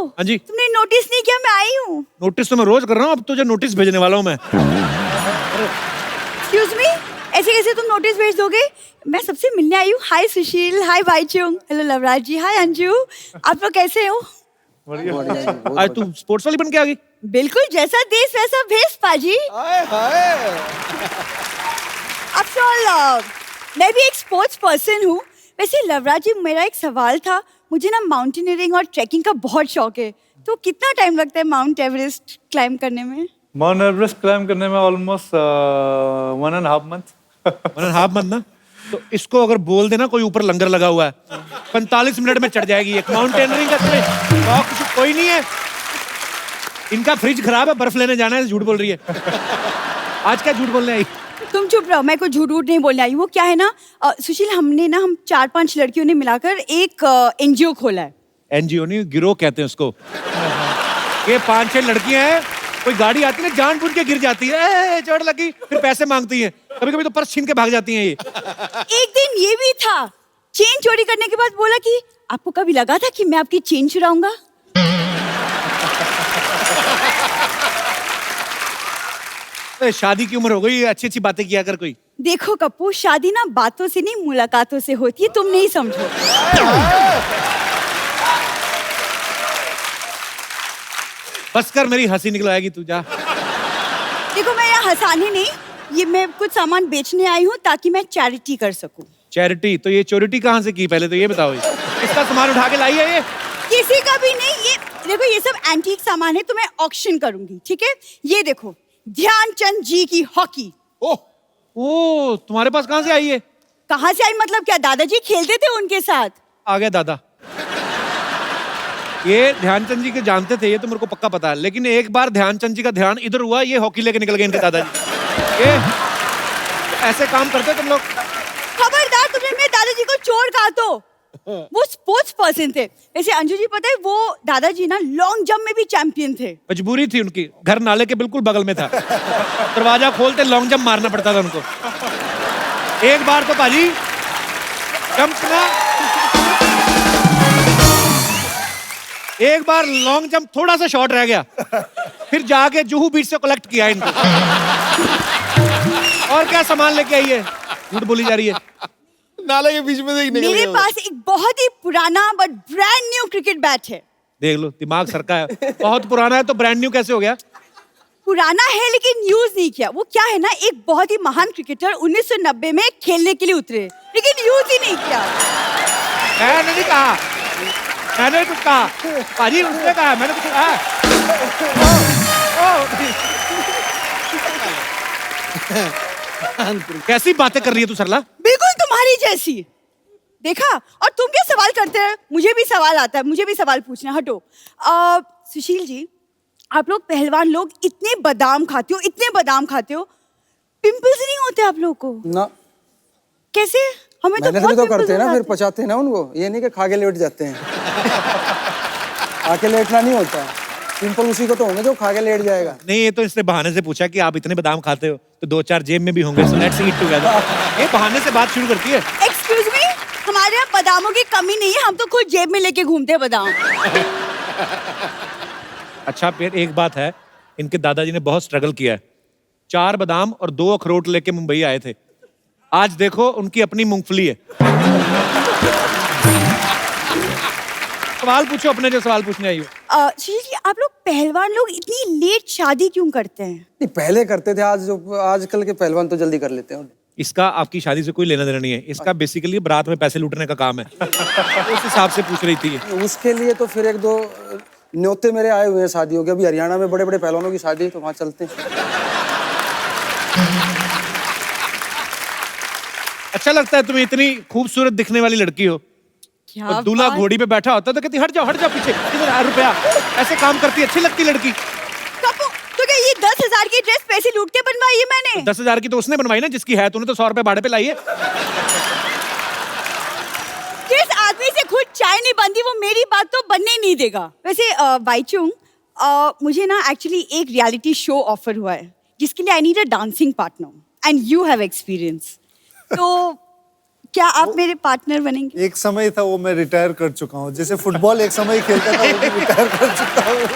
हाँ जी। तुमने नोटिस नहीं किया मैं आई हूँ? नोटिस तो मैं रोज कर रहा हूँ, अब तुझे नोटिस भेजने वाला हूँ मैं। एक्सक्यूज मी, ऐसे कैसे तुम नोटिस भेज दोगे? मैं सबसे मिलने आई हूँ। हाय सुशील, हाय बाईचुंग, हेलो लवराज जी, हाय अंजू, आप लोग कैसे हो? आज तू स्पोर्ट्स वाली बन के आ गई? बिल्कुल, जैसा देश वैसा भेष पाजी। आफ्टर ऑल मैं भी एक स्पोर्ट्स पर्सन हूँ। वैसे लवराज जी, मेरा एक सवाल था। मुझे ना माउंटेनियरिंग और ट्रैकिंग का बहुत शौक है, तो कितना टाइम लगता है माउंट एवरेस्ट क्लाइंब करने में? माउंट एवरेस्ट क्लाइम करने में ऑलमोस्ट 1.5 मंथ। 1.5 मंथ ना? तो इसको अगर बोल देना कोई ऊपर लंगर लगा हुआ है, 45 मिनट में चढ़ जाएगी। एक माउंटेनियरिंग का तुम्हें शौक कोई नहीं है? इनका फ्रिज खराब है, बर्फ लेने जाना है, झूठ बोल रही है। आज क्या झूठ बोलने आई? तुम चुप रहो, मैं कोई झूठ वूठ नहीं बोलने आई। वो क्या है ना सुशील, हम 4-5 लड़कियों ने मिलाकर एक एनजीओ खोला है। एनजीओ नहीं, गिरोह कहते हैं उसको। ये 5-6 लड़कियां हैं, कोई गाड़ी आती है ना, जानबूझ के गिर जाती है, चोट लगी, फिर पैसे मांगती हैं, कभी कभी तो पर्स छीन के भाग जाती हैं ये। एक दिन ये भी था, चेन चोरी करने के बाद बोला कि आपको कभी लगा था कि मैं आपकी चेन चुराऊंगा? शादी की उम्र हो गई, अच्छी अच्छी बातें किया कर कोई। देखो कप्पू, शादी ना बातों से नहीं मुलाकातों से होती है, तुम नहीं समझो। बस कर, मेरी हंसी निकलवाएगी तू, जा। देखो मैं यहाँ हंसाने नहीं, ये मैं कुछ सामान बेचने आई हूँ ताकि मैं चैरिटी कर सकूँ। चैरिटी? तो ये चोरिटी कहाँ से की, पहले तो ये बताओ। इसका सामान उठा के लाई है ये? किसी का भी नहीं। ये देखो, ये सब एंटीक सामान है, तो मैं ऑक्शन करूंगी, ठीक है? ये देखो, ध्यानचंद जी की हॉकी। ओह, तुम्हारे पास कहाँ से आई है? कहाँ से आई मतलब क्या, दादाजी खेलते थे उनके साथ। आ गया दादा। ये ध्यानचंद जी के जानते थे, ये तो मेरे को पक्का पता है, लेकिन एक बार ध्यानचंद जी का ध्यान इधर हुआ, ये हॉकी लेके निकल गए इनके दादाजी। ये ऐसे काम करते तुम लोग? खबरदार, तुमने मेरे दादाजी को चोर कहा तो। वो स्पोर्ट्स पर्सन थे। वैसे अंजू जी, पता है वो दादाजी ना लॉन्ग जंप में भी चैंपियन थे। मजबूरी थी उनकी, घर नाले के बिल्कुल बगल में था, दरवाजा खोलते लॉन्ग जंप मारना पड़ता था उनको। एक बार तो पाजी जंप ना, एक बार लॉन्ग जंप थोड़ा सा शॉर्ट रह गया, फिर जाके जुहू बीच से कलेक्ट किया इनको। और क्या सामान लेके आई है? झूठ बोली जा रही है। नाले के बीच में से निकल मेरे गया। पास एक बहुत ही पुराना but brand new cricket bat है। देख लो, दिमाग सरका है। बहुत पुराना है तो ब्रांड न्यू कैसे हो गया? पुराना है लेकिन यूज नहीं किया। वो क्या है ना, एक बहुत ही महान क्रिकेटर 1990 में खेलने के लिए उतरे, लेकिन यूज ही नहीं किया। मैंने नहीं कहा, मैंने कुछ कहा पाजी, उसने कहा, मैंने कुछ कहा? कैसी बातें कर रही है तू सरला? बिल्कुल तुम्हारी जैसी। देखा, और तुम क्या सवाल करते हैं? मुझे भी सवाल आता है, मुझे भी सवाल पूछना। हटो। सुशील जी, आप लोग पहलवान लोग इतने बादाम खाते हो, इतने बादाम खाते हो, पिंपल्स नहीं होते आप लोग को? ना। कैसे? हमें तो मेहनत बहुत भी तो पिंपल्स करते हैं ना, हो फिर जाते हैं। पचाते हैं ना उनको। ये नहीं कि खा के लेट जाते हैं। आके लेटना नहीं होता। पिंपल उसी को तो होंगे जो खा के लेट जाएगा। नहीं, ये तो इसने बहाने से पूछा कि आप इतने बादाम खाते हो तो 2-4 जेब में भी होंगे, सो लेट्स ईट टुगेदर। ये बहाने से बात शुरू करती है। एक्सक्यूज मी, हमारे यहाँ बादामों की कमी नहीं है, हम तो खुद जेब में लेके घूमते हैं बादाम। अच्छा, फिर एक बात है, इनके दादाजी ने बहुत स्ट्रगल किया है। 4 बादाम और 2 अखरोट लेके मुंबई आए थे। आज देखो उनकी अपनी मूंगफली है। सवाल पूछो अपने, जो सवाल पूछने आई हो। सुशील जी, आप लोग पहलवान लोग इतनी लेट शादी क्यों करते हैं? नहीं, पहले करते थे, आजकल के पहलवान तो जल्दी कर लेते हैं। इसका आपकी शादी से कोई लेना देना नहीं है, इसका बेसिकली बारात में पैसे लूटने का काम है। उस हिसाब से पूछ रही थी। उसके लिए तो फिर 1-2 न्योते मेरे आए हुए हैं शादियों के। अभी हरियाणा में बड़े बड़े पहलवानों की शादी है, तो वहां चलते हैं। अच्छा लगता है तुम्हें? इतनी खूबसूरत दिखने वाली लड़की हो, और दूल्हा घोड़ी पे बैठा होता है तो कहती हट जाओ पीछे, इधर रुपया। ऐसे काम करती, अच्छी लगती लड़की। कप्पू, तो क्या ये 10,000 की ड्रेस पैसे लूट के बनवाई है मैंने? 10,000 की तो उसने बनवाई ना, जिसकी है। तूने तो 100 रुपए भाड़े पे लाई है। जिस आदमी से खुद चाय नहीं बनती, वो मेरी बात तो बनने ही नहीं देगा। वैसे बाईचुंग, मुझे ना एक्चुअली एक रियलिटी शो ऑफर हुआ है, जिसके लिए I need a dancing partner, and you have experience. तो क्या आप मेरे पार्टनर बनेंगे? एक समय था वो मैं रिटायर कर चुका हूँ, जैसे फुटबॉल एक समय खेलता था वो भी रिटायर कर चुका हूँ।